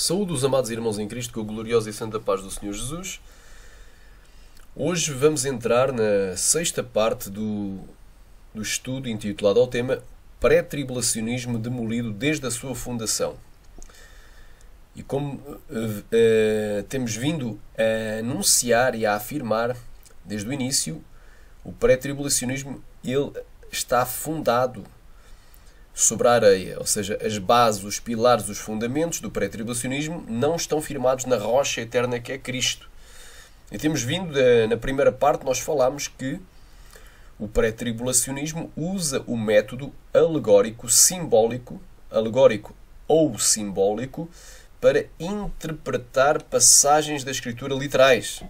Saúde os amados irmãos em Cristo com a gloriosa e santa paz do Senhor Jesus. Hoje vamos entrar na sexta parte do estudo intitulado ao tema Pré-tribulacionismo demolido desde a sua fundação. E como temos vindo a anunciar e a afirmar desde o início, o pré-tribulacionismo ele está fundado sobre a areia, ou seja, as bases, os pilares, os fundamentos do pré-tribulacionismo não estão firmados na rocha eterna que é Cristo. E temos vindo, na primeira parte, nós falámos que o pré-tribulacionismo usa o método alegórico ou simbólico, para interpretar passagens da Escritura literais.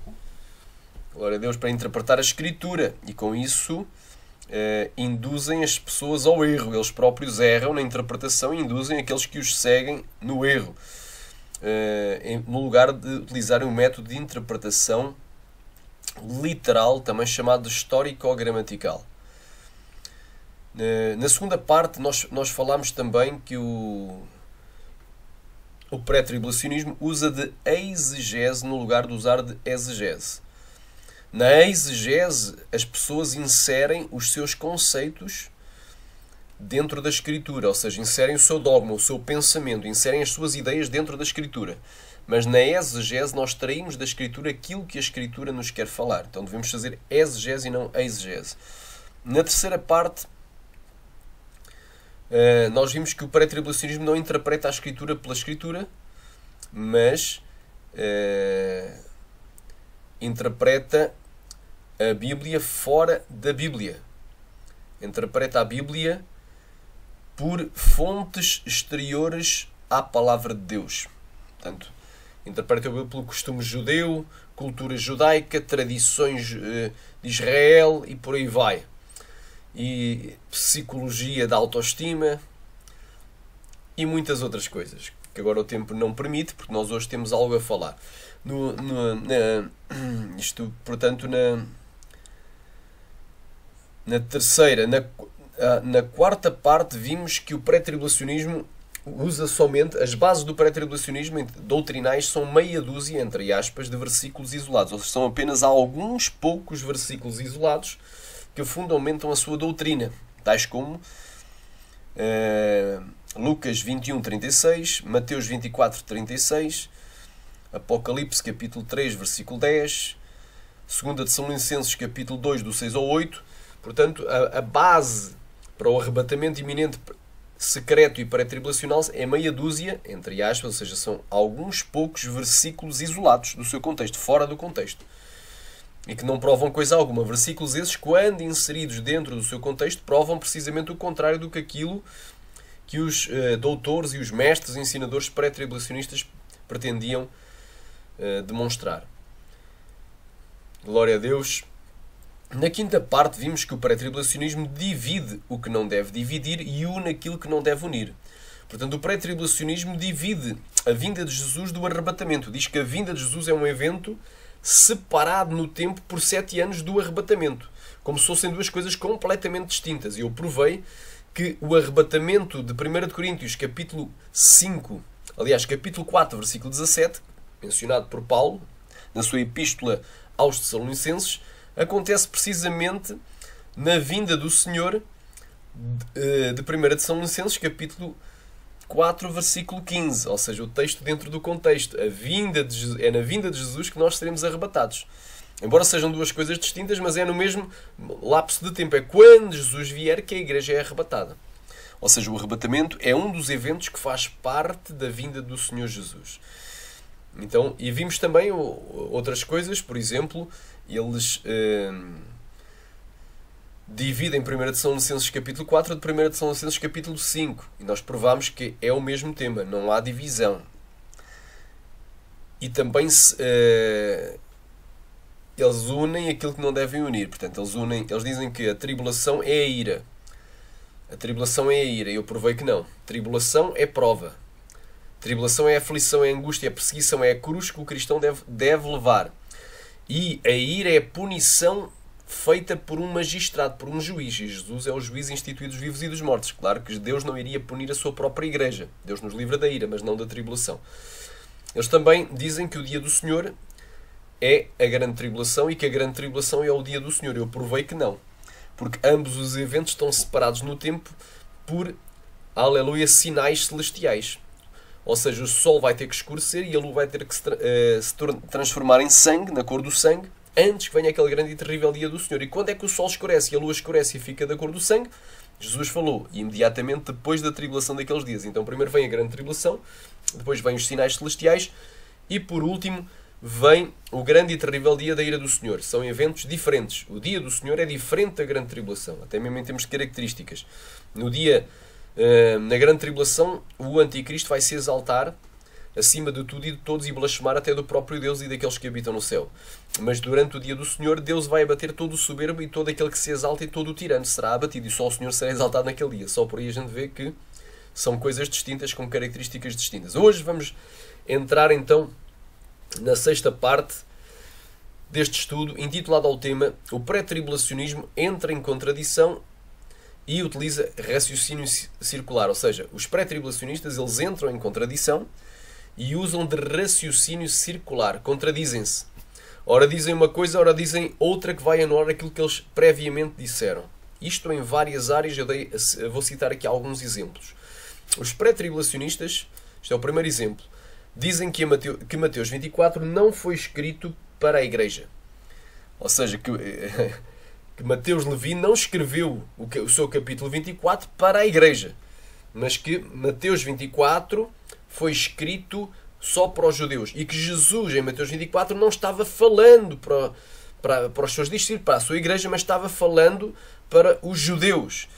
Glória a Deus, para interpretar a Escritura. E com isso induzem as pessoas ao erro. Eles próprios erram na interpretação e induzem aqueles que os seguem no erro. No lugar de utilizarem o método de interpretação literal, também chamado de histórico-gramatical. Na segunda parte, nós falámos também que o pré-tribulacionismo usa de exegese no lugar de usar de exegese. Na exegese, as pessoas inserem os seus conceitos dentro da Escritura, ou seja, inserem o seu dogma, o seu pensamento, inserem as suas ideias dentro da Escritura. Mas na exegese nós traímos da Escritura aquilo que a Escritura nos quer falar. Então devemos fazer exegese e não exegese. Na terceira parte, nós vimos que o pré-tribulacionismo não interpreta a Escritura pela Escritura, mas interpreta a Bíblia fora da Bíblia. Interpreta a Bíblia por fontes exteriores à Palavra de Deus. Portanto, interpreta a Bíblia pelo costume judeu, cultura judaica, tradições de Israel e por aí vai. E psicologia da autoestima e muitas outras coisas que agora o tempo não permite, porque nós hoje temos algo a falar. Na quarta parte vimos que o pré-tribulacionismo usa somente as bases do pré-tribulacionismo doutrinais, são meia dúzia, entre aspas, de versículos isolados, ou seja, são apenas alguns poucos versículos isolados que fundamentam a sua doutrina, tais como Lucas 21:36, Mateus 24:36, Apocalipse capítulo 3, versículo 10, 2 Tessalonicenses capítulo 2, do 6 ao 8. Portanto, a base para o arrebatamento iminente, secreto e pré-tribulacional é meia dúzia, entre aspas, ou seja, são alguns poucos versículos isolados do seu contexto, fora do contexto, e que não provam coisa alguma. Versículos esses, quando inseridos dentro do seu contexto, provam precisamente o contrário do que aquilo que os doutores e os mestres ensinadores pré-tribulacionistas pretendiam demonstrar. Glória a Deus. Na quinta parte vimos que o pré-tribulacionismo divide o que não deve dividir e une aquilo que não deve unir. Portanto, o pré-tribulacionismo divide a vinda de Jesus do arrebatamento. Diz que a vinda de Jesus é um evento separado no tempo por 7 anos do arrebatamento, como se fossem duas coisas completamente distintas. E eu provei que o arrebatamento de 1 Coríntios capítulo 5, aliás, capítulo 4, versículo 17, mencionado por Paulo na sua epístola aos Tessalonicenses, acontece precisamente na vinda do Senhor de 1 Tessalonicenses, capítulo 4, versículo 15. Ou seja, o texto dentro do contexto. É na vinda de Jesus que nós seremos arrebatados. Embora sejam duas coisas distintas, mas é no mesmo lapso de tempo. É quando Jesus vier que a igreja é arrebatada. Ou seja, o arrebatamento é um dos eventos que faz parte da vinda do Senhor Jesus. Então, e vimos também outras coisas, por exemplo, eles dividem 1 Tessalonicenses capítulo 4 de 1 Tessalonicenses capítulo 5. E nós provámos que é o mesmo tema, não há divisão. E também eles unem aquilo que não devem unir. Portanto, eles dizem que a tribulação é a ira. A tribulação é a ira. Eu provei que não. Tribulação é prova. Tribulação é aflição, é angústia, é perseguição, é a cruz que o cristão deve levar. E a ira é a punição feita por um magistrado, por um juiz. E Jesus é o juiz instituído dos vivos e dos mortos. Claro que Deus não iria punir a sua própria igreja. Deus nos livra da ira, mas não da tribulação. Eles também dizem que o dia do Senhor é a grande tribulação e que a grande tribulação é o dia do Senhor. Eu provei que não. Porque ambos os eventos estão separados no tempo por, aleluia, sinais celestiais. Ou seja, o sol vai ter que escurecer e a lua vai ter que se transformar em sangue, na cor do sangue, antes que venha aquele grande e terrível dia do Senhor. E quando é que o sol escurece e a lua escurece e fica da cor do sangue? Jesus falou, imediatamente depois da tribulação daqueles dias. Então primeiro vem a grande tribulação, depois vem os sinais celestiais e por último vem o grande e terrível dia da ira do Senhor. São eventos diferentes. O dia do Senhor é diferente da grande tribulação, até mesmo em termos de características. No dia, na grande tribulação, o anticristo vai se exaltar acima de tudo e de todos e blasfemar até do próprio Deus e daqueles que habitam no céu. Mas durante o dia do Senhor, Deus vai abater todo o soberbo e todo aquele que se exalta e todo o tirano será abatido. E só o Senhor será exaltado naquele dia. Só por aí a gente vê que são coisas distintas, com características distintas. Hoje vamos entrar então na sexta parte deste estudo, intitulado ao tema O pré-tribulacionismo entra em contradição e utiliza raciocínio circular. Ou seja, os pré-tribulacionistas eles entram em contradição e usam de raciocínio circular. Contradizem-se. Ora dizem uma coisa, ora dizem outra que vai anular aquilo que eles previamente disseram. Isto em várias áreas. Eu vou citar aqui alguns exemplos. Os pré-tribulacionistas, isto é o primeiro exemplo, dizem que Mateus 24 não foi escrito para a igreja. Ou seja, que Mateus Levi não escreveu o seu capítulo 24 para a igreja, mas que Mateus 24 foi escrito só para os judeus e que Jesus, em Mateus 24, não estava falando para os seus discípulos, para a sua igreja, mas estava falando para os judeus.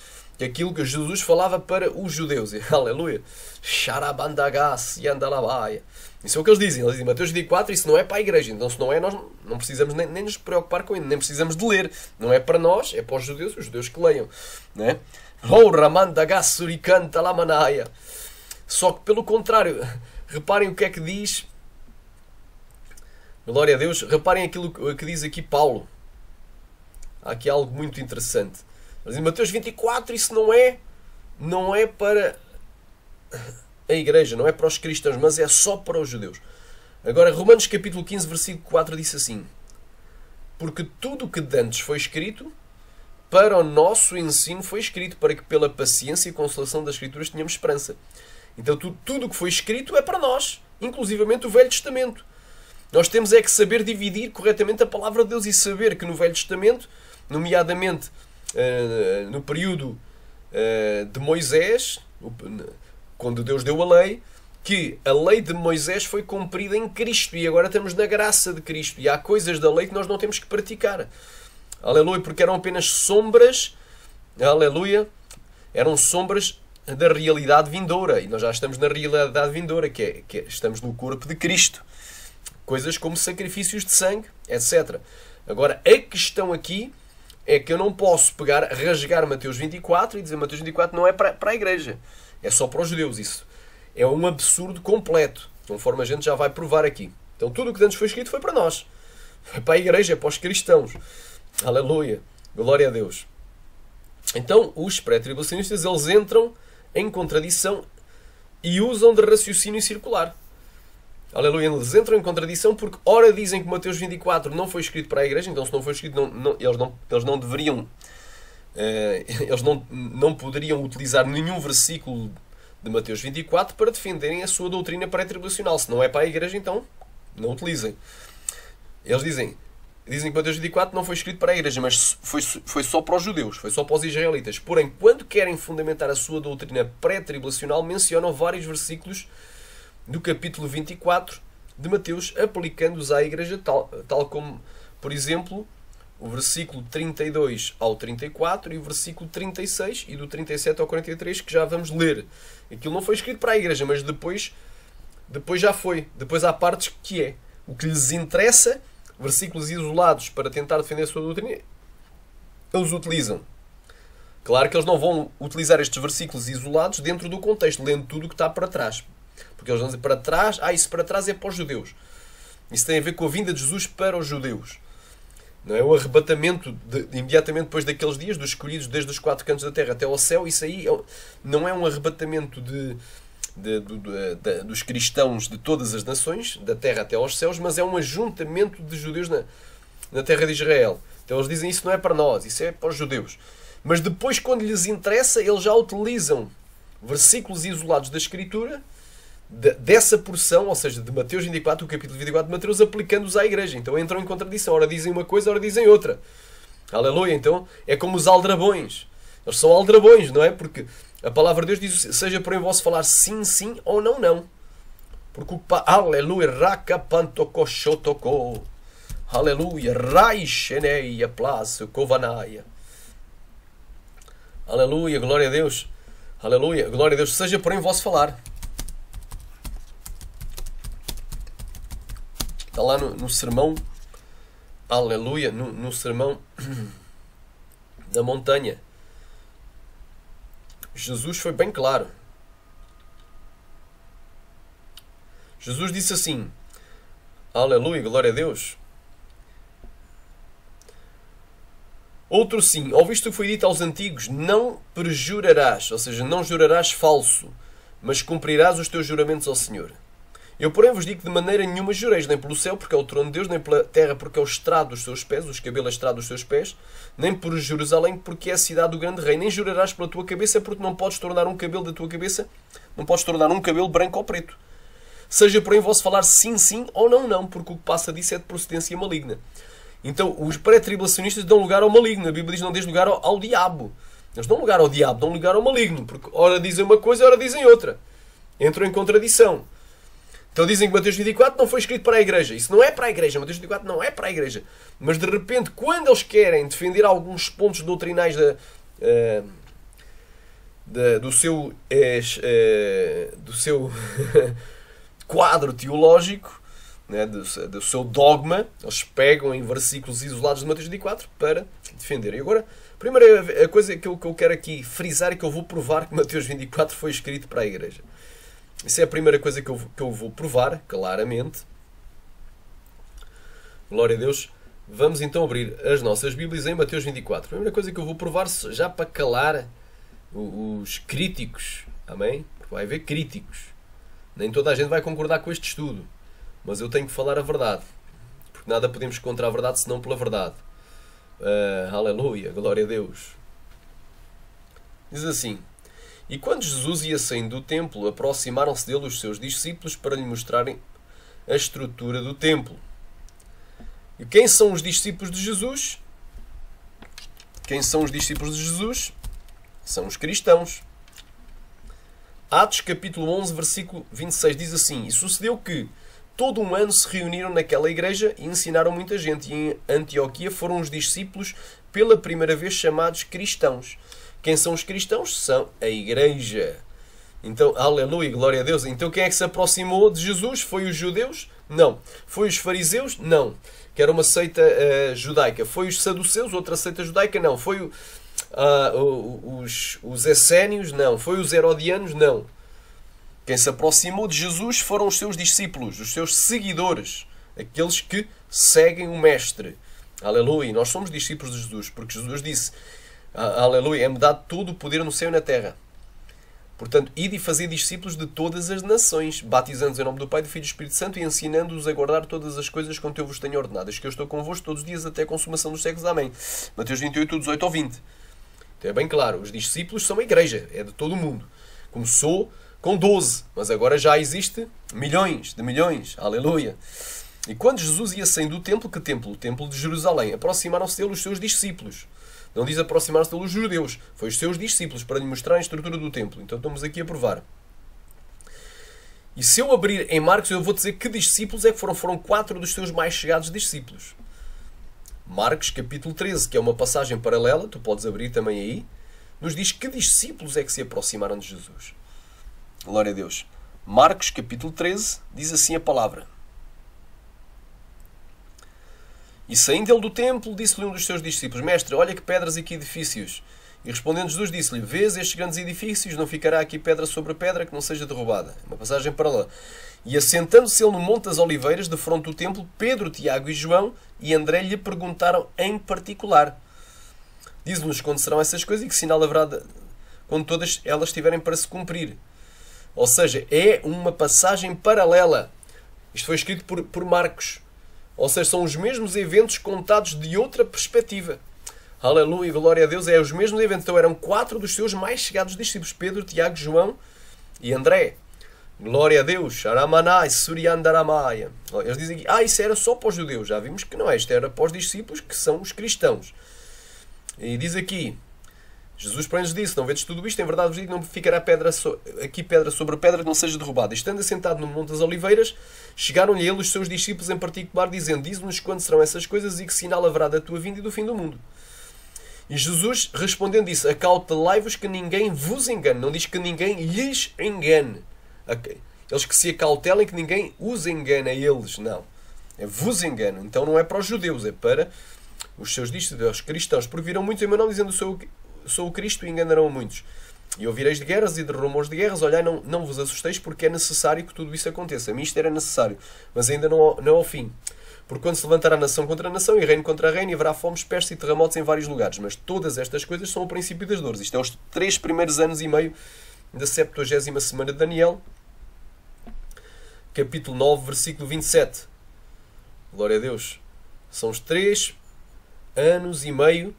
Aquilo que Jesus falava para os judeus. E, aleluia. Xarabandagas e andalabaia. Isso é o que eles dizem. Eles dizem, Mateus 24, isso não é para a igreja. Então, se não é, nós não precisamos nem nos preocupar com isso. Nem precisamos de ler. Não é para nós, é para os judeus que leiam. Não é? Oh, ramandagas suricanta lamanaia. Só que, pelo contrário, reparem o que é que diz. Glória a Deus. Reparem aquilo que diz aqui Paulo. Há aqui algo muito interessante. Mas em Mateus 24 isso não é para a igreja, não é para os cristãos, mas é só para os judeus. Agora, Romanos capítulo 15, versículo 4 diz assim: porque tudo o que dantes foi escrito, para o nosso ensino foi escrito, para que pela paciência e consolação das Escrituras tenhamos esperança. Então tudo o que foi escrito é para nós, inclusivamente o Velho Testamento. Nós temos é que saber dividir corretamente a palavra de Deus e saber que no Velho Testamento, nomeadamente no período de Moisés, quando Deus deu a lei, que a lei de Moisés foi cumprida em Cristo e agora estamos na graça de Cristo e há coisas da lei que nós não temos que praticar. Aleluia, porque eram apenas sombras, aleluia, eram sombras da realidade vindoura e nós já estamos na realidade vindoura, que estamos no corpo de Cristo. Coisas como sacrifícios de sangue, etc. Agora, a questão aqui é que eu não posso rasgar Mateus 24 e dizer Mateus 24 não é para a igreja. É só para os judeus. Isso é um absurdo completo, conforme a gente já vai provar aqui. Então tudo o que antes foi escrito foi para nós. Foi para a igreja, é para os cristãos. Aleluia. Glória a Deus. Então os pré-tribulacionistas eles entram em contradição e usam de raciocínio circular. Aleluia, eles entram em contradição porque ora dizem que Mateus 24 não foi escrito para a igreja, então se não foi escrito eles não deveriam, eles não poderiam utilizar nenhum versículo de Mateus 24 para defenderem a sua doutrina pré-tribulacional. Se não é para a igreja, então não utilizem. Eles dizem que Mateus 24 não foi escrito para a igreja, mas foi só para os judeus, foi só para os israelitas. Porém, quando querem fundamentar a sua doutrina pré-tribulacional, mencionam vários versículos do capítulo 24 de Mateus, aplicando-os à igreja, tal como, por exemplo, o versículo 32 ao 34 e o versículo 36 e do 37 ao 43, que já vamos ler. Aquilo não foi escrito para a igreja, mas depois já foi. Depois há partes que é. O que lhes interessa, versículos isolados para tentar defender a sua doutrina, eles utilizam. Claro que eles não vão utilizar estes versículos isolados dentro do contexto, lendo tudo o que está para trás. Porque eles vão dizer para trás, isso para trás é para os judeus. Isso tem a ver com a vinda de Jesus para os judeus. Não é o arrebatamento imediatamente depois daqueles dias, dos escolhidos desde os quatro cantos da terra até ao céu. Isso aí não é um arrebatamento dos cristãos de todas as nações, da terra até aos céus, mas é um ajuntamento de judeus na terra de Israel. Então eles dizem isso não é para nós, isso é para os judeus. Mas depois, quando lhes interessa, eles já utilizam versículos isolados da Escritura, dessa porção, ou seja, de Mateus 24, o capítulo 24 de Mateus, aplicando-os à igreja. Então entram em contradição. Ora dizem uma coisa, ora dizem outra. Aleluia. Então é como os aldrabões. Eles são aldrabões, não é? Porque a palavra de Deus diz, seja porém vosso falar sim, sim ou não, não. Porque o aleluia, rakapantokoshotoko. Aleluia, raisheneia plaço kovanaya. Aleluia, glória a Deus. Aleluia, glória a Deus. Seja porém vosso falar. Está lá no sermão, aleluia, no sermão da montanha. Jesus foi bem claro. Jesus disse assim, aleluia, glória a Deus. Outro sim, ouviste o que foi dito aos antigos, não perjurarás, ou seja, não jurarás falso, mas cumprirás os teus juramentos ao Senhor. Eu, porém, vos digo que de maneira nenhuma jureis, nem pelo céu, porque é o trono de Deus, nem pela terra, porque é o estrado dos seus pés, os cabelos estrado dos seus pés, nem por Jerusalém, porque é a cidade do grande rei, nem jurarás pela tua cabeça, porque não podes tornar um cabelo da tua cabeça, não podes tornar um cabelo branco ou preto. Seja, porém, vosso falar sim, sim, ou não, não, porque o que passa disso é de procedência maligna. Então, os pré-tribulacionistas dão lugar ao maligno. A Bíblia diz não dês lugar ao diabo. Eles dão lugar ao diabo, dão lugar ao maligno, porque ora dizem uma coisa, ora dizem outra. Entram em contradição. Então dizem que Mateus 24 não foi escrito para a igreja. Isso não é para a igreja. Mateus 24 não é para a igreja. Mas de repente, quando eles querem defender alguns pontos doutrinais do seu quadro teológico, né, do seu dogma, eles pegam em versículos isolados de Mateus 24 para defender. E agora, a primeira coisa que eu quero aqui frisar é que eu vou provar que Mateus 24 foi escrito para a igreja. Isso é a primeira coisa que eu vou provar, claramente. Glória a Deus. Vamos então abrir as nossas Bíblias em Mateus 24. A primeira coisa que eu vou provar, já para calar os críticos. Amém? Porque vai haver críticos. Nem toda a gente vai concordar com este estudo. Mas eu tenho que falar a verdade. Porque nada podemos contra a verdade senão pela verdade. Aleluia. Glória a Deus. Diz assim. E quando Jesus ia saindo do templo, aproximaram-se dele os seus discípulos para lhe mostrarem a estrutura do templo. E quem são os discípulos de Jesus? Quem são os discípulos de Jesus? São os cristãos. Atos capítulo 11, versículo 26 diz assim: E sucedeu que todo um ano se reuniram naquela igreja e ensinaram muita gente. E em Antioquia foram os discípulos pela primeira vez chamados cristãos. Quem são os cristãos? São a igreja. Então, aleluia, glória a Deus. Então quem é que se aproximou de Jesus? Foi os judeus? Não. Foi os fariseus? Não. Que era uma seita judaica. Foi os saduceus? Outra seita judaica? Não. Foi os essénios? Não. Foi os herodianos? Não. Quem se aproximou de Jesus foram os seus discípulos, os seus seguidores, aqueles que seguem o Mestre. Aleluia. Nós somos discípulos de Jesus, porque Jesus disse... Aleluia, é-me dado todo o poder no céu e na terra. Portanto, ide e fazer discípulos de todas as nações, batizando-os em nome do Pai, do Filho e do Espírito Santo e ensinando-os a guardar todas as coisas quanto eu vos tenho ordenado. Que eu estou convosco todos os dias até a consumação dos séculos. Amém. Mateus 28, 18 ao 20. Então é bem claro, os discípulos são a igreja, é de todo o mundo. Começou com 12, mas agora já existe milhões de milhões. Aleluia. E quando Jesus ia saindo do templo, que templo? O templo de Jerusalém. Aproximaram-se dele os seus discípulos. Não diz aproximar-se pelos judeus. Foi os seus discípulos para lhe mostrar a estrutura do templo. Então estamos aqui a provar. E se eu abrir em Marcos, eu vou dizer que discípulos é que foram 4 dos seus mais chegados discípulos. Marcos capítulo 13, que é uma passagem paralela, tu podes abrir também aí, nos diz que discípulos é que se aproximaram de Jesus. Glória a Deus. Marcos capítulo 13 diz assim a palavra. E saindo ele do templo, disse-lhe um dos seus discípulos: Mestre, olha que pedras e que edifícios. E respondendo Jesus, disse-lhe: Vês estes grandes edifícios? Não ficará aqui pedra sobre pedra que não seja derrubada. Uma passagem para lá. E assentando-se ele no Monte das Oliveiras, defronte do templo, Pedro, Tiago e João e André lhe perguntaram em particular. Diz-nos quando serão essas coisas e que sinal haverá quando todas elas estiverem para se cumprir. Ou seja, é uma passagem paralela. Isto foi escrito por Marcos. Ou seja, são os mesmos eventos contados de outra perspectiva. Aleluia, glória a Deus. É os mesmos eventos. Então eram 4 dos seus mais chegados discípulos. Pedro, Tiago, João e André. Glória a Deus. Aramanai, Suriandaramaya. Eles dizem aqui, isso era só para os judeus. Já vimos que não é. Isto era para os discípulos, que são os cristãos. E diz aqui, Jesus, porém, lhes disse, não vedes tudo isto? Em verdade vos digo, não ficará pedra sobre pedra que não seja derrubada. E estando assentado no Monte das Oliveiras, chegaram-lhe a ele os seus discípulos em particular, dizendo, diz-nos quando serão essas coisas e que sinal haverá da tua vinda e do fim do mundo. E Jesus, respondendo, disse, acautelai-vos que ninguém vos engane. Não diz que ninguém lhes engane. Eles que se acautelem, que ninguém os engane a eles. Não. É vos engano. Então não é para os judeus, é para os seus discípulos, os cristãos. Porque virão muitos em meu nome, dizendo, sou o Cristo, e enganarão muitos. E ouvireis de guerras e de rumores de guerras. Olhai, não vos assusteis, porque é necessário que tudo isso aconteça. A mim isto era necessário, mas ainda não ao fim. Porque quando se levantará nação contra nação e reino contra reino, e haverá fomes, pestes e terremotos em vários lugares. Mas todas estas coisas são o princípio das dores. Isto é os 3 primeiros anos e meio da 70ª semana de Daniel, capítulo 9, versículo 27. Glória a Deus. São os 3 anos e meio,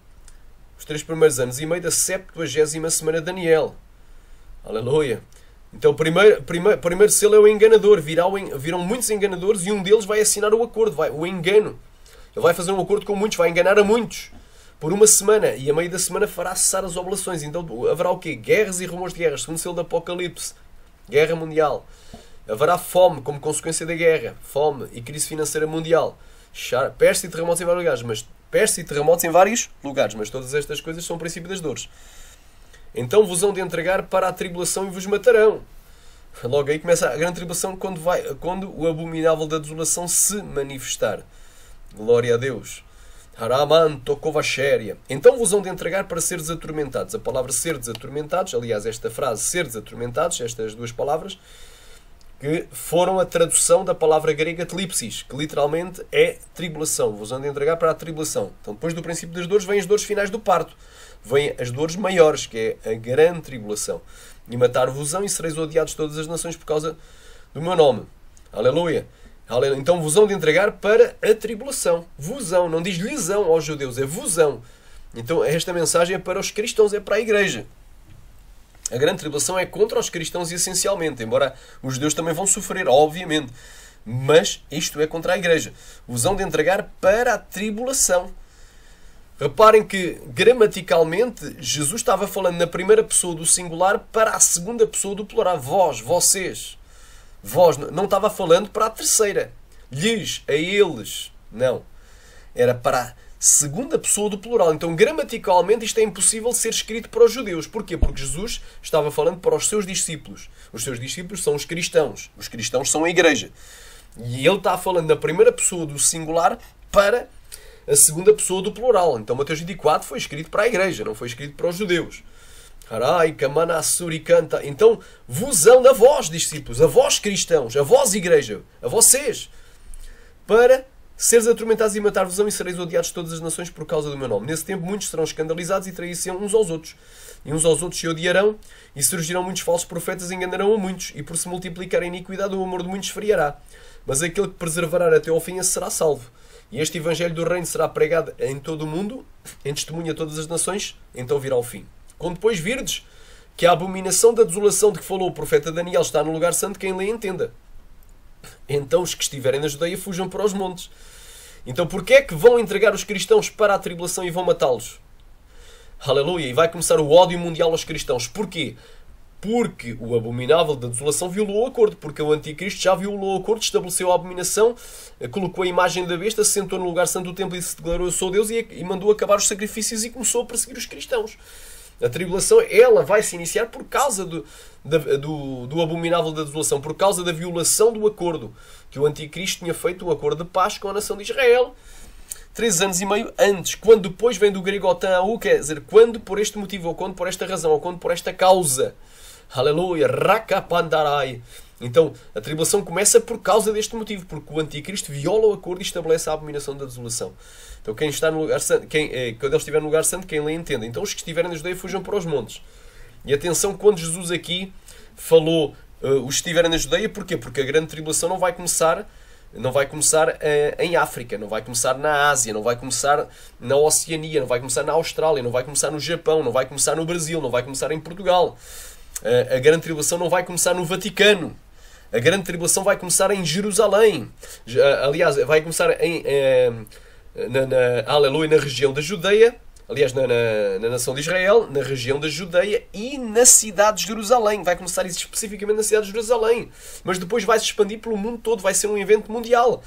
os 3 primeiros anos e meio da 70ª semana de Daniel. Aleluia. Então o primeiro selo é o enganador. Virão muitos enganadores e um deles vai assinar o acordo, o engano. Ele vai fazer um acordo com muitos, vai enganar a muitos por uma semana, e a meio da semana fará cessar as oblações. Então haverá o quê? Guerras e rumores de guerras, segundo selo do Apocalipse. Guerra mundial. Haverá fome como consequência da guerra. Fome e crise financeira mundial. Pestes e terremotos em vários lugares. Mas todas estas coisas são o princípio das dores. Então vos hão de entregar para a tribulação e vos matarão. Logo aí começa a grande tribulação, quando o abominável da desolação se manifestar. Glória a Deus. Então vos hão de entregar para seres atormentados. A palavra seres atormentados, aliás, esta frase, seres atormentados, estas duas palavras, que foram a tradução da palavra grega tlipsis, que literalmente é tribulação. Vos hão de entregar para a tribulação. Então depois do princípio das dores, vêm as dores finais do parto. Vêm as dores maiores, que é a grande tribulação. E matar-vos-ão e sereis odiados de todas as nações por causa do meu nome. Aleluia. Então vos hão de entregar para a tribulação. Vosão, não diz lhesão aos judeus, é vosão. Então esta mensagem é para os cristãos, é para a igreja. A grande tribulação é contra os cristãos essencialmente, embora os judeus também vão sofrer, obviamente. Mas isto é contra a igreja. Vos hão de entregar para a tribulação. Reparem que, gramaticalmente, Jesus estava falando na primeira pessoa do singular para a segunda pessoa do plural. Vós, vocês. Vós, não estava falando para a terceira. Lhes, a eles. Não. Era para a segunda pessoa do plural. Então, gramaticalmente, isto é impossível de ser escrito para os judeus. Porquê? Porque Jesus estava falando para os seus discípulos. Os seus discípulos são os cristãos. Os cristãos são a igreja. E ele está falando na primeira pessoa do singular para a segunda pessoa do plural. Então Mateus 24 foi escrito para a igreja, não foi escrito para os judeus. Então vosão a vós, discípulos, a vós cristãos, a vós igreja, a vocês, para seres atormentados e matar-vos-ão e sereis odiados de todas as nações por causa do meu nome. Nesse tempo muitos serão escandalizados e trair-se uns aos outros. E uns aos outros se odiarão, e surgirão muitos falsos profetas e enganarão a muitos, e por se multiplicar a iniquidade o amor de muitos esfriará. Mas aquele que perseverar até ao fim, esse será salvo. E este evangelho do reino será pregado em todo o mundo, em testemunho a todas as nações, então virá o fim. Quando depois virdes que a abominação da desolação de que falou o profeta Daniel está no lugar santo, quem lê entenda. Então os que estiverem na Judeia fujam para os montes. Então porquê é que vão entregar os cristãos para a tribulação e vão matá-los? Aleluia! E vai começar o ódio mundial aos cristãos. Porquê? Porque o abominável da desolação violou o acordo. Porque o anticristo já violou o acordo, estabeleceu a abominação, colocou a imagem da besta, se sentou no lugar santo do templo e se declarou eu sou Deus e mandou acabar os sacrifícios e começou a perseguir os cristãos. A tribulação, ela vai se iniciar por causa do abominável da desolação, por causa da violação do acordo que o anticristo tinha feito, o acordo de paz com a nação de Israel. 3 anos e meio antes, quando depois vem do grego otan, quer dizer, quando por este motivo, ou quando por esta razão, ou quando por esta causa. Aleluia, rakapandarai. Então, a tribulação começa por causa deste motivo, porque o anticristo viola o acordo e estabelece a abominação da desolação. Então, quem está no lugar santo, quando ele estiver no lugar santo, quem lhe entenda. Então, os que estiverem na Judeia fujam para os montes. E atenção, quando Jesus aqui falou os que estiverem na Judeia. Porquê? Porque a grande tribulação não vai começar em África, não vai começar na Ásia, não vai começar na Oceania, não vai começar na Austrália, não vai começar no Japão, não vai começar no Brasil, não vai começar em Portugal. A grande tribulação não vai começar no Vaticano. A grande tribulação vai começar em Jerusalém. Aliás, vai começar aleluia, na região da Judeia. Aliás, na nação de Israel, na região da Judeia e na cidade de Jerusalém. Vai começar especificamente na cidade de Jerusalém. Mas depois vai se expandir pelo mundo todo. Vai ser um evento mundial.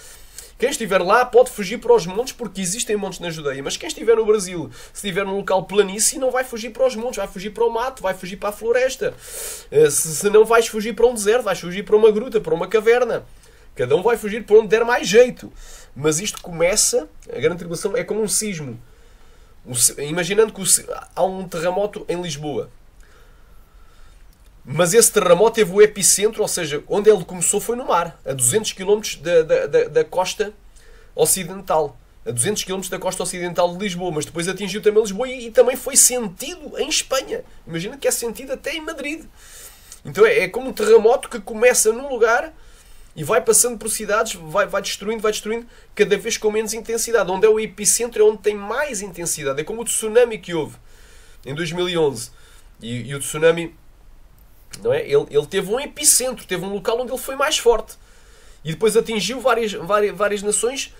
Quem estiver lá pode fugir para os montes, porque existem montes na Judeia. Mas quem estiver no Brasil, se estiver num local planície, não vai fugir para os montes. Vai fugir para o mato, vai fugir para a floresta. Se não vais fugir para um deserto, vais fugir para uma gruta, para uma caverna. Cada um vai fugir para onde der mais jeito. Mas isto começa, a grande tribulação é como um sismo. Imaginando que há um terremoto em Lisboa. Mas esse terremoto teve o epicentro, ou seja, onde ele começou foi no mar, a 200 km da costa ocidental. A 200 km da costa ocidental de Lisboa. Mas depois atingiu também Lisboa e também foi sentido em Espanha. Imagina que é sentido até em Madrid. Então é como um terremoto que começa num lugar e vai passando por cidades, vai destruindo, cada vez com menos intensidade. Onde é o epicentro é onde tem mais intensidade. É como o tsunami que houve em 2011. E o tsunami, não é? Ele teve um epicentro, teve um local onde ele foi mais forte. E depois atingiu várias nações,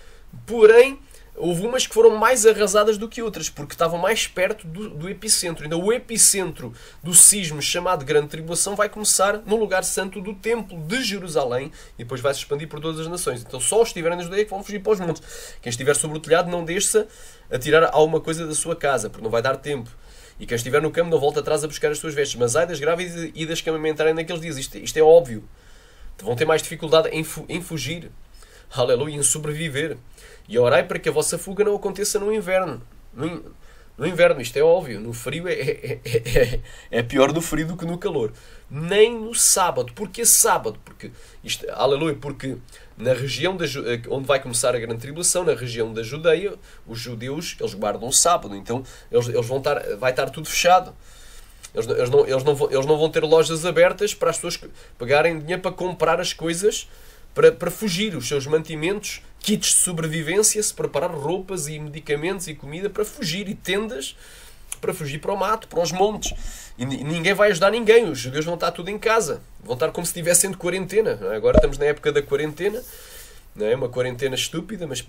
porém, houve umas que foram mais arrasadas do que outras, porque estavam mais perto do epicentro. Então o epicentro do sismo chamado Grande Tribulação vai começar no lugar santo do Templo de Jerusalém e depois vai se expandir por todas as nações. Então só os que estiverem na Judeia que vão fugir para os montes. Quem estiver sobre o telhado não deixe-se a tirar alguma coisa da sua casa, porque não vai dar tempo. E quem estiver no campo não volta atrás a buscar as suas vestes. Mas ai das grávidas e das que amamentarem naqueles dias. Isto é óbvio. Vão ter mais dificuldade em fugir. Aleluia, em sobreviver. E orai para que a vossa fuga não aconteça no inverno. No inverno, isto é óbvio. No frio é pior no frio do que no calor. Nem no sábado. Porquê sábado? Aleluia, porque na região onde vai começar a grande tribulação, na região da Judeia, os judeus, eles guardam o sábado. Então vai estar tudo fechado. Eles não vão ter lojas abertas para as pessoas pegarem dinheiro para comprar as coisas para fugir, os seus mantimentos, kits de sobrevivência, se preparar roupas e medicamentos e comida para fugir, e tendas para fugir para o mato, para os montes. E ninguém vai ajudar ninguém, os judeus vão estar tudo em casa, vão estar como se estivessem de quarentena. Agora estamos na época da quarentena, não é uma quarentena estúpida, mas o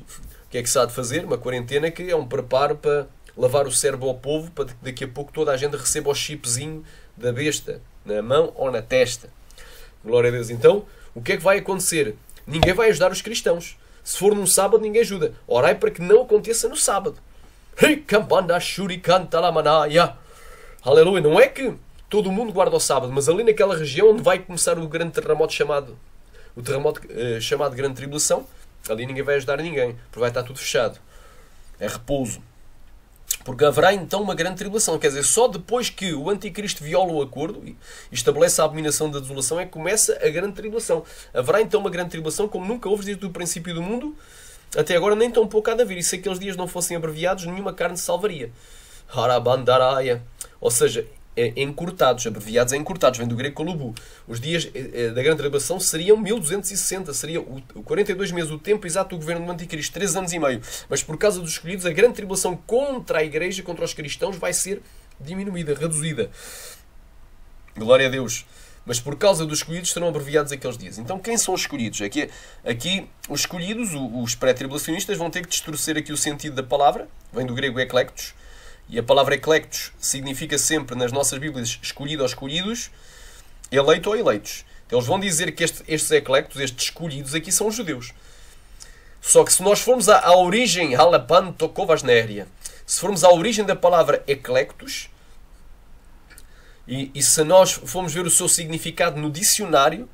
que é que se há de fazer? Uma quarentena que é um preparo para lavar o cérebro ao povo, para que daqui a pouco toda a gente receba o chipzinho da besta, na mão ou na testa. Glória a Deus. Então, o que é que vai acontecer? Ninguém vai ajudar os cristãos. Se for num sábado, ninguém ajuda. Orai para que não aconteça no sábado. Aleluia. Não é que todo mundo guarda o sábado, mas ali naquela região onde vai começar o grande terremoto chamado Grande Tribulação, ali ninguém vai ajudar ninguém, porque vai estar tudo fechado. É repouso. Porque haverá então uma grande tribulação. Quer dizer, só depois que o anticristo viola o acordo e estabelece a abominação da desolação é que começa a grande tribulação. Haverá então uma grande tribulação como nunca houve desde o princípio do mundo. Até agora nem tão pouco há de haver. E se aqueles dias não fossem abreviados, nenhuma carne se salvaria. Harabandaraya. Ou seja, encurtados, abreviados em encurtados, vem do grego kolubu. Os dias da grande tribulação seriam 1260, seria o 42 meses, o tempo exato do governo do anticristo, 3 anos e meio. Mas por causa dos escolhidos, a grande tribulação contra a igreja, contra os cristãos, vai ser diminuída, reduzida. Glória a Deus. Mas por causa dos escolhidos serão abreviados aqueles dias. Então quem são os escolhidos? Aqui os escolhidos, os pré-tribulacionistas, vão ter que distorcer aqui o sentido da palavra, vem do grego eclectos. E a palavra eclectos significa sempre, nas nossas Bíblias, escolhido ou escolhidos, eleito ou eleitos. Então eles vão dizer que estes eclectos, estes escolhidos, aqui são os judeus. Só que se nós formos à origem, se formos à origem da palavra eclectos, e se nós formos ver o seu significado no dicionário,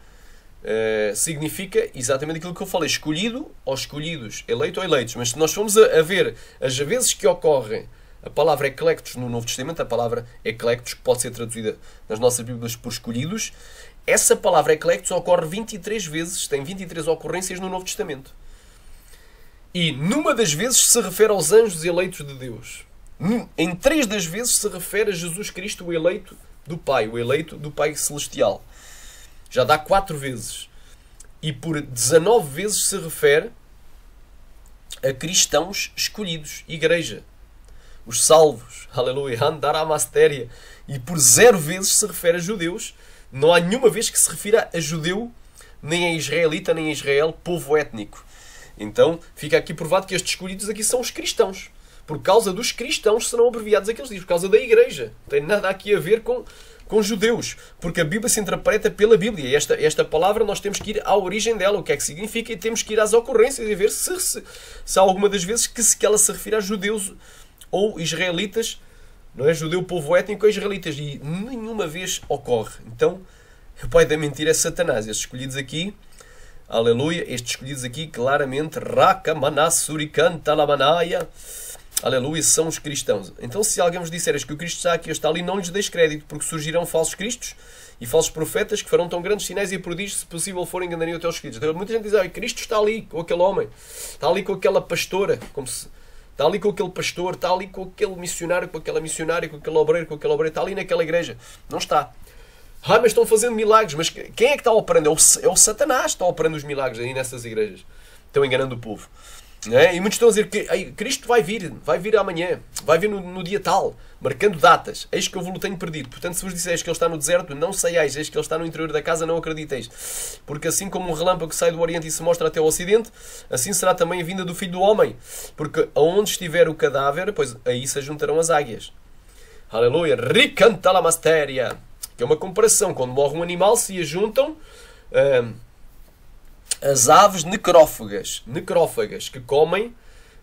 significa exatamente aquilo que eu falei, escolhido ou escolhidos, eleito ou eleitos. Mas se nós formos a ver as vezes que ocorrem a palavra eclectos no Novo Testamento, a palavra eclectos, que pode ser traduzida nas nossas Bíblias por escolhidos, essa palavra eclectos ocorre 23 vezes, tem 23 ocorrências no Novo Testamento. E numa das vezes se refere aos anjos eleitos de Deus. Em 3 das vezes se refere a Jesus Cristo, o eleito do Pai, o eleito do Pai Celestial. Já dá 4 vezes. E por 19 vezes se refere a cristãos escolhidos, igreja. Os salvos, aleluia, andaramastéria. E por 0 vezes se refere a judeus. Não há nenhuma vez que se refira a judeu, nem a israelita, nem a Israel, povo étnico. Então, fica aqui provado que estes escolhidos aqui são os cristãos. Por causa dos cristãos serão abreviados aqueles dias, por causa da igreja. Não tem nada aqui a ver com judeus. Porque a Bíblia se interpreta pela Bíblia. E esta palavra nós temos que ir à origem dela, o que é que significa, e temos que ir às ocorrências e ver se há alguma das vezes que ela se refere a judeus ou israelitas, não é? Judeu, povo étnico ou israelitas. E nenhuma vez ocorre. Então, o pai da mentira é Satanás. Estes escolhidos aqui, aleluia, estes escolhidos aqui, claramente, Rakamanassurikantalamanaya, aleluia, são os cristãos. Então, se alguém vos disseres que o Cristo está aqui ou está ali, não lhes deis crédito, porque surgirão falsos cristos e falsos profetas que farão tão grandes sinais e prodígios, se possível forem, enganariam até os escolhidos. Então, muita gente diz, Cristo está ali com aquele homem, está ali com aquela pastora, está ali com aquele pastor, está ali com aquele missionário, com aquela missionária, com aquele obreiro, está ali naquela igreja. Não está. Mas estão fazendo milagres. Mas quem é que está operando? É o Satanás que está operando os milagres aí nessas igrejas. Estão enganando o povo. Não é? E muitos estão a dizer que Cristo vai vir amanhã, vai vir no dia tal, marcando datas. Eis que eu vos tenho perdido. Portanto, se vos disseres que Ele está no deserto, não saiais. Eis que Ele está no interior da casa, não acrediteis. Porque assim como um relâmpago sai do Oriente e se mostra até o Ocidente, assim será também a vinda do Filho do Homem. Porque aonde estiver o cadáver, pois aí se juntarão as águias. Aleluia. Ricantalamastéria. Que é uma comparação. Quando morre um animal, se ajuntam as aves necrófagas, que comem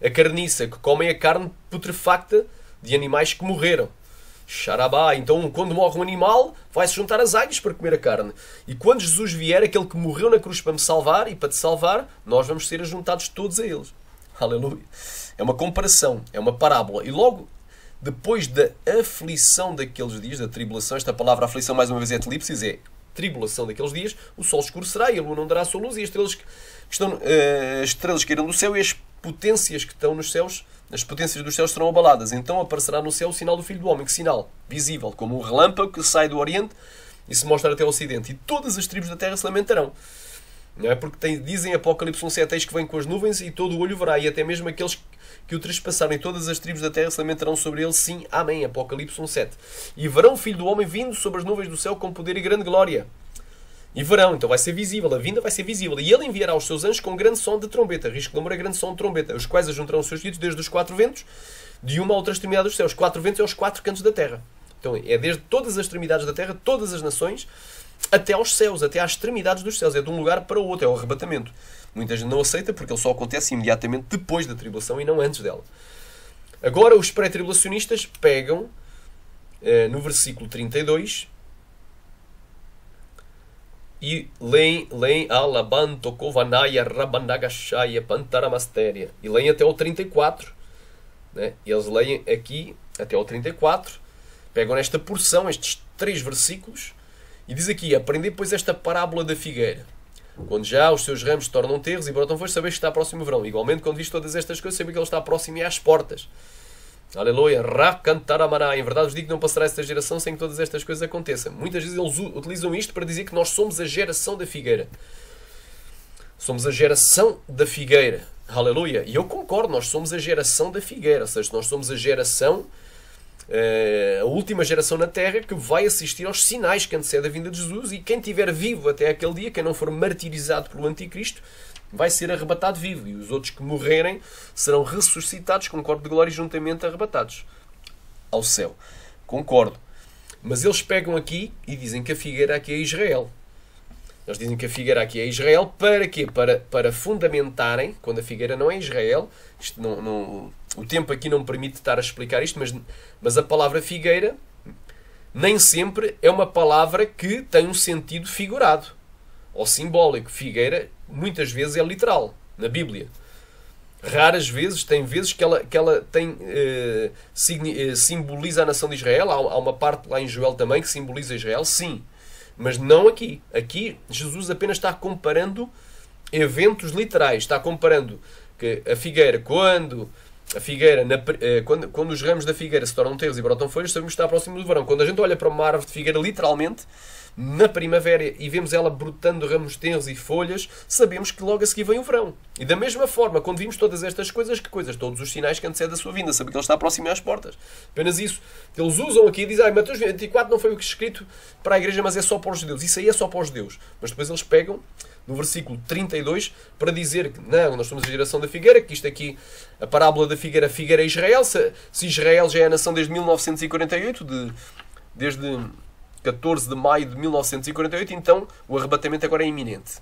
a carniça, que comem a carne putrefacta de animais que morreram. Xarabá. Então, quando morre um animal, vai-se juntar as águias para comer a carne. E quando Jesus vier, aquele que morreu na cruz para me salvar e para te salvar, nós vamos ser ajuntados todos a eles. Aleluia. É uma comparação, é uma parábola. E logo depois da aflição daqueles dias, da tribulação, esta palavra aflição mais uma vez é telipsis, é tribulação daqueles dias, o sol escurecerá e a lua não dará a sua luz e as estrelas cairão do céu e as potências que estão nos céus, as potências dos céus serão abaladas. Então aparecerá no céu o sinal do Filho do Homem. Que sinal? Visível, como um relâmpago que sai do Oriente e se mostra até o Ocidente. E todas as tribos da terra se lamentarão. Não é? Porque dizem Apocalipse 1:7, eis que vem com as nuvens e todo o olho verá, e até mesmo aqueles que o trespassaram, e todas as tribos da terra se lamentarão sobre ele. Sim, amém. Apocalipse 1:7. E verão o Filho do Homem vindo sobre as nuvens do céu com poder e grande glória. E verão, então vai ser visível, a vinda vai ser visível. E ele enviará os seus anjos com grande som de trombeta, risco de amor é grande som de trombeta, os quais ajuntarão os seus filhos desde os 4 ventos, de uma a outra extremidade dos céus. 4 ventos é os 4 cantos da terra. Então é desde todas as extremidades da terra, todas as nações, até aos céus, até às extremidades dos céus. É de um lugar para o outro, é o arrebatamento. Muita gente não aceita porque ele só acontece imediatamente depois da tribulação e não antes dela. Agora os pré-tribulacionistas pegam no versículo 32 e leem Alabanto Kovanaya Rabanagashaya Pantaramastéria e leem até ao 34, né? Eles leem aqui até ao 34, pegam nesta porção, estes 3 versículos, e diz aqui: aprendei pois esta parábola da figueira. Quando já os seus ramos se tornam terros e brotam folhas, sabes que está próximo o verão. Igualmente, quando viste todas estas coisas, sabes que ele está próximo e às portas. Aleluia. Rakantaramana. Em verdade vos digo que não passará esta geração sem que todas estas coisas aconteçam. Muitas vezes eles utilizam isto para dizer que nós somos a geração da figueira. Somos a geração da figueira. Aleluia. E eu concordo, nós somos a geração da figueira. Ou seja, nós somos a geração, a última geração na Terra que vai assistir aos sinais que antecedem a vinda de Jesus, e quem estiver vivo até aquele dia, quem não for martirizado pelo Anticristo, vai ser arrebatado vivo, e os outros que morrerem serão ressuscitados com corpo de glória e juntamente arrebatados ao céu. Concordo. Mas eles pegam aqui e dizem que a figueira aqui é Israel. Eles dizem que a figueira aqui é Israel para quê? Para fundamentarem, quando a figueira não é Israel. Isto o tempo aqui não me permite estar a explicar isto, mas a palavra figueira nem sempre é uma palavra que tem um sentido figurado ou simbólico. Figueira muitas vezes é literal na Bíblia. Raras vezes, tem vezes que ela tem, simboliza a nação de Israel. Há uma parte lá em Joel também que simboliza Israel, sim. Mas não aqui. Aqui Jesus apenas está comparando eventos literais. Está comparando que a figueira, quando a figueira, quando os ramos da figueira se tornam tenros e brotam folhas, sabemos que está próximo do verão. Quando a gente olha para uma árvore de figueira, literalmente, na primavera, e vemos ela brotando ramos tenros e folhas, sabemos que logo a seguir vem o verão. E da mesma forma, quando vimos todas estas coisas, que coisas? Todos os sinais que antecedem a sua vinda, saber que ele está próximo às portas. Apenas isso. Eles usam aqui e dizem, Mateus 24 não foi o que escrito para a igreja, mas é só para os judeus. Isso aí é só para os judeus. Mas depois eles pegam no versículo 32 para dizer que não, nós somos a geração da figueira, que isto aqui, a parábola da figueira é Israel. Se Israel já é a nação desde 1948, desde 14 de maio de 1948, então o arrebatamento agora é iminente.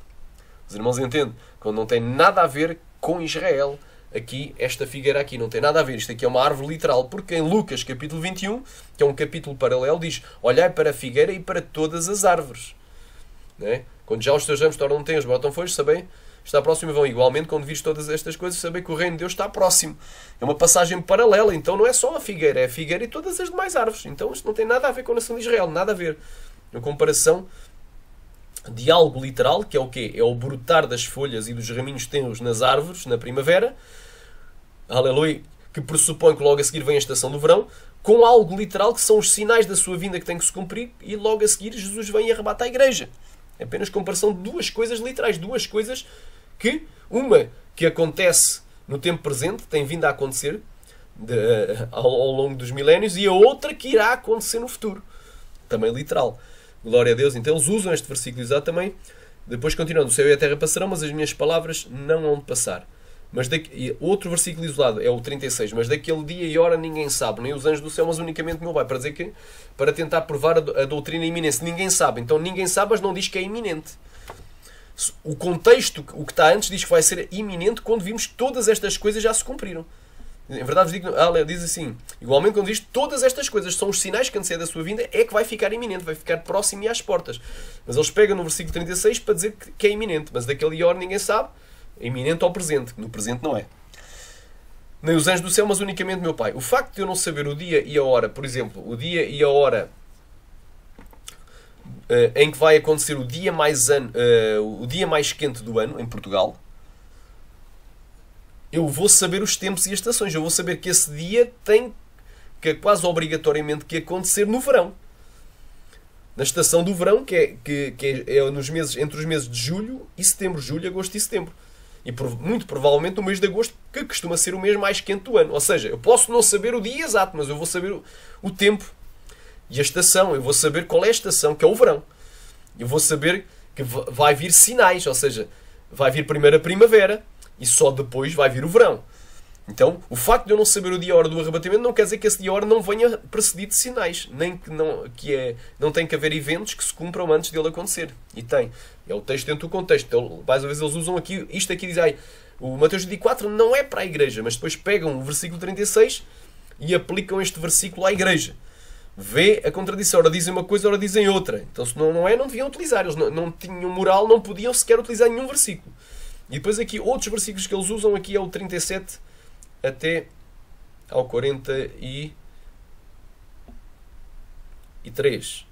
Os irmãos entendem? Quando não tem nada a ver com Israel, aqui, esta figueira aqui, não tem nada a ver. Isto aqui é uma árvore literal, porque em Lucas capítulo 21, que é um capítulo paralelo, diz, olhai para a figueira e para todas as árvores. Não é? Quando já os teus ramos tornam tenros, brotam folhas, sabem, está próximo e vão. Igualmente, quando vires todas estas coisas, sabem que o reino de Deus está próximo. É uma passagem paralela, então não é só a figueira, é a figueira e todas as demais árvores. Então isto não tem nada a ver com a nação de Israel, nada a ver. Uma comparação de algo literal, que é o quê? É o brotar das folhas e dos raminhos tenros nas árvores, na primavera, aleluia, que pressupõe que logo a seguir vem a estação do verão, com algo literal, que são os sinais da sua vinda que têm que se cumprir, e logo a seguir Jesus vem e arrebata a igreja. É apenas comparação de duas coisas literais, duas coisas que, uma que acontece no tempo presente, tem vindo a acontecer ao longo dos milénios, e a outra que irá acontecer no futuro. Também literal. Glória a Deus. Então eles usam este versículo exato também. Depois continuando, o céu e a terra passarão, mas as minhas palavras não hão de passar. Mas outro versículo isolado é o 36. Mas daquele dia e hora ninguém sabe, nem os anjos do céu, mas unicamente meu Pai. Para dizer que, para tentar provar a doutrina iminente. Ninguém sabe. Então ninguém sabe, mas não diz que é iminente. O contexto, o que está antes, diz que vai ser iminente quando vimos que todas estas coisas já se cumpriram. Em verdade, diz assim, igualmente quando diz todas estas coisas são os sinais que antecedem a sua vinda, é que vai ficar iminente, vai ficar próximo e às portas. Mas eles pegam no versículo 36 para dizer que é iminente. Mas daquele hora ninguém sabe. É iminente ao presente, que no presente não é. Nem os anjos do céu, mas unicamente meu Pai. O facto de eu não saber o dia e a hora, por exemplo, o dia e a hora em que vai acontecer o dia mais quente do ano, em Portugal, eu vou saber os tempos e as estações. Eu vou saber que esse dia tem que quase obrigatoriamente que acontecer no verão. Na estação do verão, que é nos meses, entre os meses de julho e setembro. Julho, agosto e setembro. E muito provavelmente no mês de agosto, que costuma ser o mês mais quente do ano. Ou seja, eu posso não saber o dia exato, mas eu vou saber o tempo e a estação. Eu vou saber qual é a estação, que é o verão. Eu vou saber que vai vir sinais, ou seja, vai vir primeiro a primavera e só depois vai vir o verão. Então, o facto de eu não saber o dia e a hora do arrebatamento não quer dizer que esse dia e a hora não venha precedido de sinais. Nem que não tem que haver eventos que se cumpram antes dele acontecer. E tem. É o texto dentro do contexto. Então, mais uma vez eles usam aqui, isto aqui diz, o Mateus 24 não é para a igreja, mas depois pegam o versículo 36 e aplicam este versículo à igreja. Vê a contradição. Ora dizem uma coisa, ora dizem outra. Então, se não é, não deviam utilizar. Eles não tinham moral, não podiam sequer utilizar nenhum versículo. E depois aqui, outros versículos que eles usam aqui é o 37 até ao 43.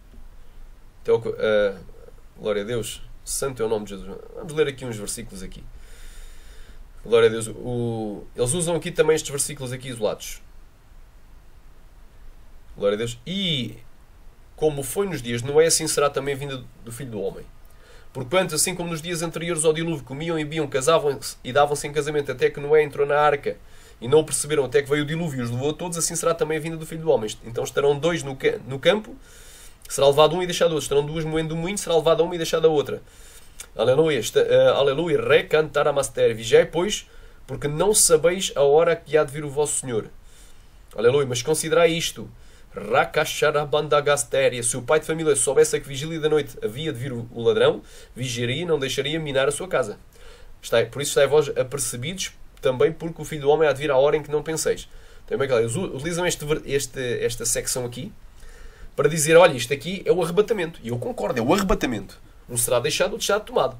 Glória a Deus. Santo é o nome de Jesus. Vamos ler aqui uns versículos aqui. Glória a Deus. Eles usam aqui também estes versículos aqui isolados. Glória a Deus. E como foi nos dias de Noé, assim será também a vinda do Filho do Homem. Porquanto, assim como nos dias anteriores ao dilúvio, comiam e bebiam, casavam-se e davam-se em casamento até que Noé entrou na arca e não o perceberam até que veio o dilúvio e os levou a todos, assim será também a vinda do Filho do Homem. Então estarão dois no campo, será levado um e deixado outro. Estarão duas moendo do moinho, será levado a uma e deixado a outra. Aleluia. Aleluia. Recantar a master. Vigiai, pois, porque não sabeis a hora que há de vir o vosso Senhor. Aleluia. Mas considerai isto. Rakasharabandagastéria. Se o pai de família soubesse a que vigília da noite havia de vir o ladrão, vigiaria e não deixaria minar a sua casa. Por isso estáis vós apercebidos, também porque o Filho do Homem há de vir à hora em que não penseis. Também, eles utilizam esta secção aqui para dizer, olha, isto aqui é o arrebatamento. E eu concordo, é o arrebatamento. Um será deixado, outro será tomado.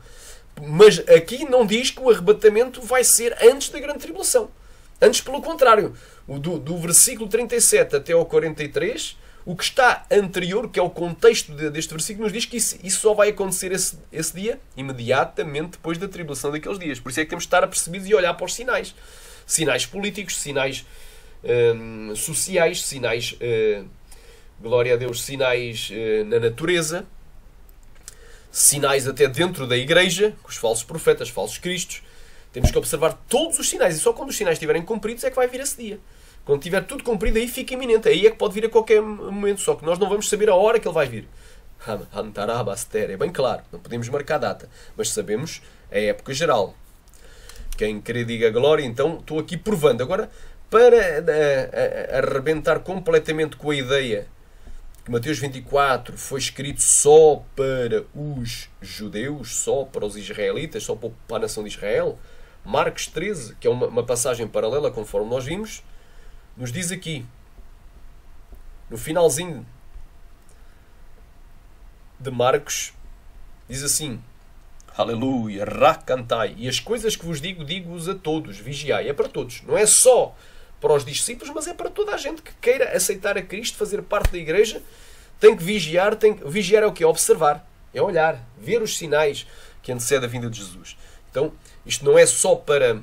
Mas aqui não diz que o arrebatamento vai ser antes da grande tribulação. Antes, pelo contrário, do versículo 37 até ao 43, o que está anterior, que é o contexto deste versículo, nos diz que isso só vai acontecer esse dia, imediatamente depois da tribulação daqueles dias. Por isso é que temos de estar apercebidos e olhar para os sinais. sinais políticos, sinais sociais, sinais, glória a Deus, sinais na natureza, sinais até dentro da igreja, com os falsos profetas, falsos cristos. Temos que observar todos os sinais, e só quando os sinais estiverem cumpridos é que vai vir esse dia. Quando tiver tudo cumprido, aí fica iminente, aí é que pode vir a qualquer momento, só que nós não vamos saber a hora que ele vai vir. É bem claro, não podemos marcar a data, mas sabemos a época geral. Quem querer diga glória, então estou aqui provando. Agora, para arrebentar completamente com a ideia que Mateus 24 foi escrito só para os judeus, só para os israelitas, só para a nação de Israel, Marcos 13, que é uma passagem paralela, conforme nós vimos, nos diz aqui, no finalzinho de Marcos, diz assim, aleluia, racantai, e as coisas que vos digo, digo-vos a todos, vigiai, é para todos, não é só para os discípulos, mas é para toda a gente que queira aceitar a Cristo, fazer parte da igreja, tem que vigiar, vigiar é o quê? Observar, é olhar, ver os sinais que antecedem a vinda de Jesus. Então, isto não é só para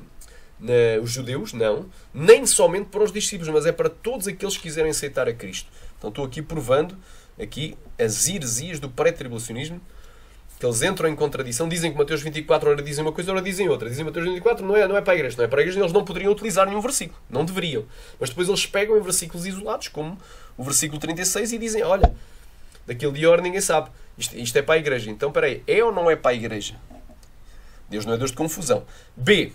os judeus, não, nem somente para os discípulos, mas é para todos aqueles que quiserem aceitar a Cristo. Então estou aqui provando aqui as heresias do pré-tribulacionismo, que eles entram em contradição, dizem que Mateus 24 ora dizem uma coisa, ora dizem outra. Dizem Mateus 24 não é para a igreja, não é para a igreja, eles não poderiam utilizar nenhum versículo, não deveriam. Mas depois eles pegam em versículos isolados, como o versículo 36, e dizem, olha, daquele dia ora ninguém sabe, isto é para a igreja. Então, espera aí, é ou não é para a igreja? Deus não é Deus de confusão. B.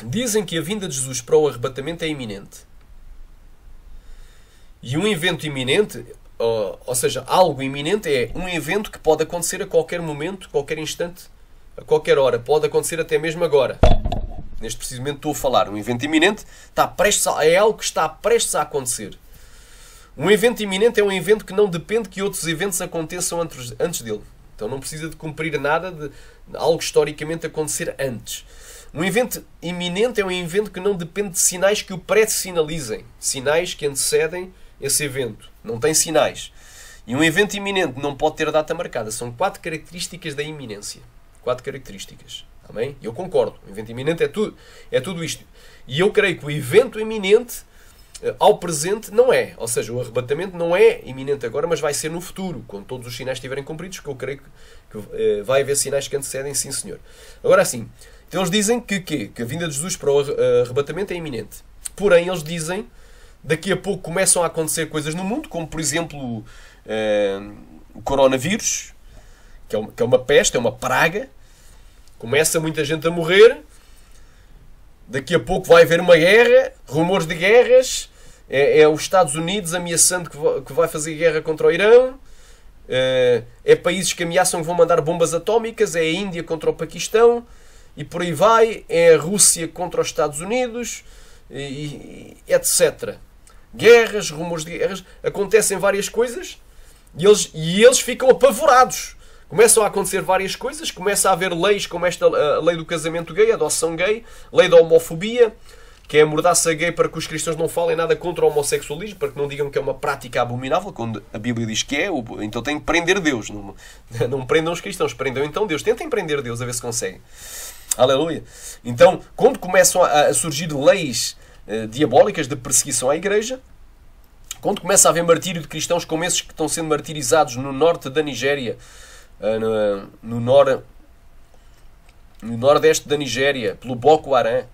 Dizem que a vinda de Jesus para o arrebatamento é iminente. E um evento iminente, ou seja, algo iminente, é um evento que pode acontecer a qualquer momento, qualquer instante, a qualquer hora. Pode acontecer até mesmo agora. Neste preciso momento estou a falar. Um evento iminente é algo que está prestes a acontecer. Um evento iminente é um evento que não depende que outros eventos aconteçam antes dele. Então não precisa de cumprir nada de algo historicamente acontecer antes. Um evento iminente é um evento que não depende de sinais que o pré-sinalizem. Sinais que antecedem esse evento. Não tem sinais. E um evento iminente não pode ter data marcada. São 4 características da iminência. 4 características. Amém? Eu concordo. O evento iminente é tudo isto. E eu creio que o evento iminente, ao presente, não é. Ou seja, o arrebatamento não é iminente agora, mas vai ser no futuro, quando todos os sinais estiverem cumpridos, que eu creio que vai haver sinais que antecedem, sim senhor. Agora sim, então eles dizem que a vinda de Jesus para o arrebatamento é iminente. Porém, eles dizem, daqui a pouco começam a acontecer coisas no mundo, como por exemplo o coronavírus, que é uma peste, é uma praga. Começa muita gente a morrer. Daqui a pouco vai haver uma guerra, rumores de guerras. É os Estados Unidos ameaçando que vai fazer guerra contra o Irão. É países que ameaçam que vão mandar bombas atómicas. É a Índia contra o Paquistão. E por aí vai. É a Rússia contra os Estados Unidos. Etc. Guerras, rumores de guerras. Acontecem várias coisas. E eles ficam apavorados. Começam a acontecer várias coisas. Começa a haver leis como esta a lei do casamento gay, a adoção gay, lei da homofobia, que é a mordaça gay para que os cristãos não falem nada contra o homossexualismo, para que não digam que é uma prática abominável, quando a Bíblia diz que é, então tem que prender Deus. Não prendam os cristãos, prendam então Deus. Tentem prender Deus, a ver se conseguem. Aleluia. Então, quando começam a surgir leis diabólicas de perseguição à igreja, quando começa a haver martírio de cristãos como esses que estão sendo martirizados no norte da Nigéria, no nordeste da Nigéria, pelo Boko Haram,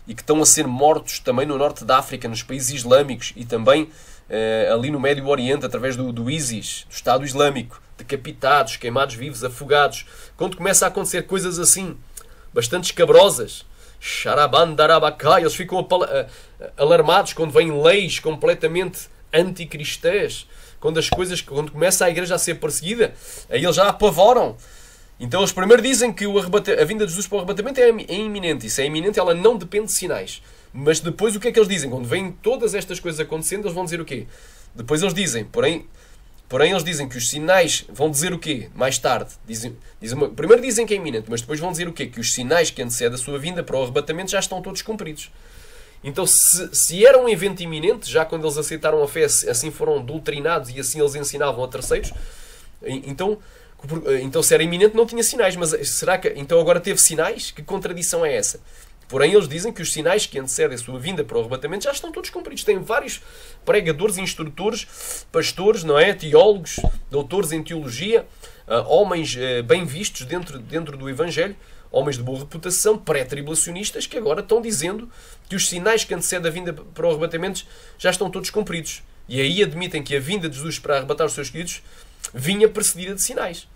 e que estão a ser mortos também no norte da África, nos países islâmicos, e também ali no Médio Oriente, através do ISIS, do Estado Islâmico, decapitados, queimados vivos, afogados. Quando começa a acontecer coisas assim, bastante escabrosas, xarabandarabacai, eles ficam alarmados quando vêm leis completamente anticristãs, quando começa a igreja a ser perseguida, aí eles já apavoram. Então eles primeiro dizem que a vinda de Jesus para o arrebatamento é iminente. Isso é iminente, ela não depende de sinais. Mas depois o que é que eles dizem? Quando vêm todas estas coisas acontecendo, eles vão dizer o quê? Depois eles dizem, porém eles dizem que os sinais vão dizer o quê? Mais tarde. Primeiro dizem que é iminente, mas depois vão dizer o quê? Que os sinais que antecedem a sua vinda para o arrebatamento já estão todos cumpridos. Então, se era um evento iminente, já quando eles aceitaram a fé, assim foram doutrinados e assim eles ensinavam a terceiros, então se era iminente não tinha sinais, mas será que então agora teve sinais? Que contradição é essa? Porém, eles dizem que os sinais que antecedem a sua vinda para o arrebatamento já estão todos cumpridos. Tem vários pregadores, instrutores, pastores, não é? Teólogos, doutores em teologia, homens bem vistos dentro do Evangelho, homens de boa reputação, pré-tribulacionistas, que agora estão dizendo que os sinais que antecedem a vinda para o arrebatamento já estão todos cumpridos. E aí admitem que a vinda de Jesus para arrebatar os seus queridos vinha precedida de sinais.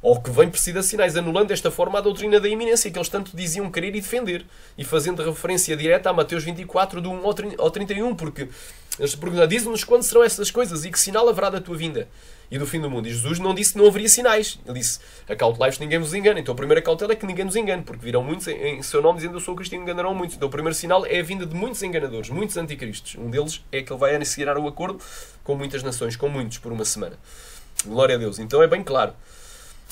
Ou que vem precedida de sinais, anulando desta forma a doutrina da iminência, que eles tanto diziam querer e defender. E fazendo referência direta a Mateus 24, do 1 ao 31, porque eles dizem-nos quando serão essas coisas e que sinal haverá da tua vinda e do fim do mundo. E Jesus não disse que não haveria sinais. Ele disse, acautelai-vos, ninguém vos engane. Então a primeira cautela é que ninguém nos engane, porque virão muitos em seu nome dizendo eu sou o Cristo e enganarão muitos. Então o primeiro sinal é a vinda de muitos enganadores, muitos anticristos. Um deles é que ele vai anunciar o acordo com muitas nações, com muitos, por uma semana. Glória a Deus. Então é bem claro.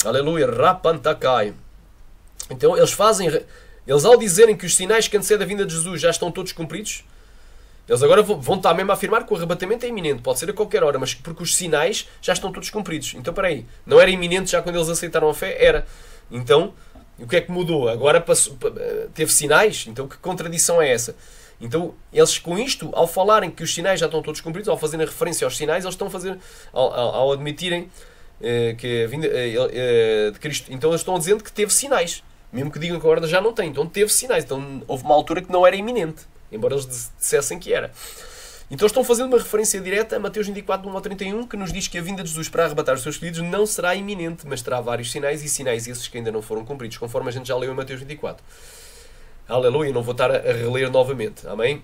Aleluia. Rapantakai. Então eles ao dizerem que os sinais que antecedem a vinda de Jesus já estão todos cumpridos, eles agora vão estar mesmo a afirmar que o arrebatamento é iminente. Pode ser a qualquer hora, mas porque os sinais já estão todos cumpridos. Então, espera aí. Não era iminente já quando eles aceitaram a fé? Era. Então, o que é que mudou? Agora teve sinais? Então, que contradição é essa? Então, eles com isto, ao falarem que os sinais já estão todos cumpridos, ao fazerem referência aos sinais, eles estão a fazer, ao admitirem que a vinda de Cristo, então eles estão dizendo que teve sinais. Mesmo que digam que agora já não tem. Então, teve sinais. Então, houve uma altura que não era iminente. Embora eles dissessem que era. Então estão fazendo uma referência direta a Mateus 24, 1 ao 31, que nos diz que a vinda de Jesus para arrebatar os seus queridos não será iminente, mas terá vários sinais, e sinais esses que ainda não foram cumpridos, conforme a gente já leu em Mateus 24. Aleluia, não vou estar a reler novamente. Amém?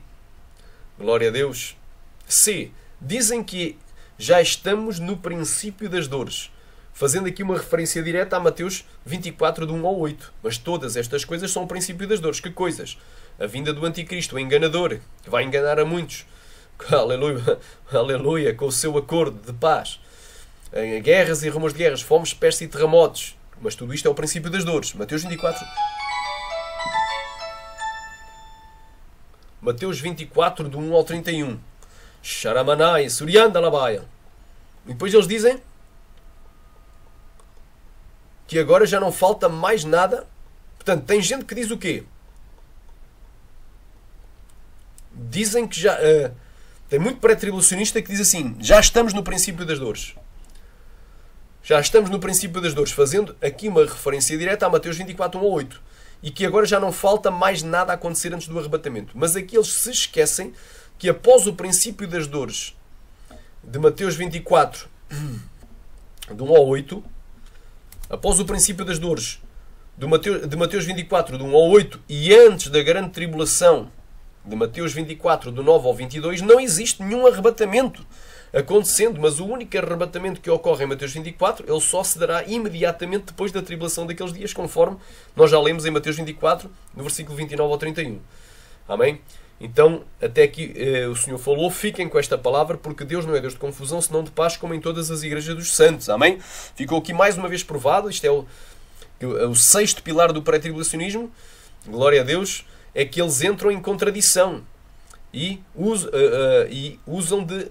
Glória a Deus. C. Dizem que já estamos no princípio das dores, fazendo aqui uma referência direta a Mateus 24, de 1 ao 8. Mas todas estas coisas são o princípio das dores. Que coisas? A vinda do anticristo, o enganador, que vai enganar a muitos. Aleluia, aleluia, com o seu acordo de paz. Guerras e rumores de guerras, fomes, pestes e terremotos. Mas tudo isto é o princípio das dores. Mateus 24. Mateus 24, do 1 ao 31. Sharamanai, Surianda Labaia. E depois eles dizem que agora já não falta mais nada. Portanto, tem gente que diz o quê? Dizem que já... tem muito pré-tribulacionista que diz assim, já estamos no princípio das dores. Já estamos no princípio das dores, fazendo aqui uma referência direta a Mateus 24, 1 ao 8. E que agora já não falta mais nada a acontecer antes do arrebatamento. Mas aqui eles se esquecem que após o princípio das dores de Mateus 24, de 1 ao 8, após o princípio das dores de Mateus 24, de 1 ao 8, e antes da grande tribulação de Mateus 24, do 9 ao 22, não existe nenhum arrebatamento acontecendo, mas o único arrebatamento que ocorre em Mateus 24, ele só se dará imediatamente depois da tribulação daqueles dias, conforme nós já lemos em Mateus 24, no versículo 29 ao 31. Amém? Então, até aqui o Senhor falou, fiquem com esta palavra, porque Deus não é Deus de confusão, senão de paz, como em todas as igrejas dos santos. Amém? Ficou aqui mais uma vez provado, isto é o sexto pilar do pré-tribulacionismo, glória a Deus, é que eles entram em contradição e usam de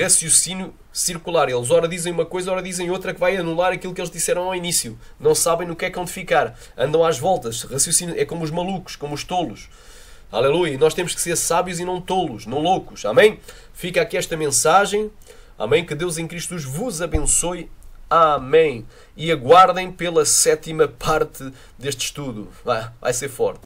raciocínio circular. Eles ora dizem uma coisa, ora dizem outra, que vai anular aquilo que eles disseram ao início. Não sabem no que é que hão de ficar. Andam às voltas. Raciocínio é como os malucos, como os tolos. Aleluia. E nós temos que ser sábios e não tolos, não loucos. Amém? Fica aqui esta mensagem. Amém? Que Deus em Cristo vos abençoe. Amém. E aguardem pela sétima parte deste estudo. Vai ser forte.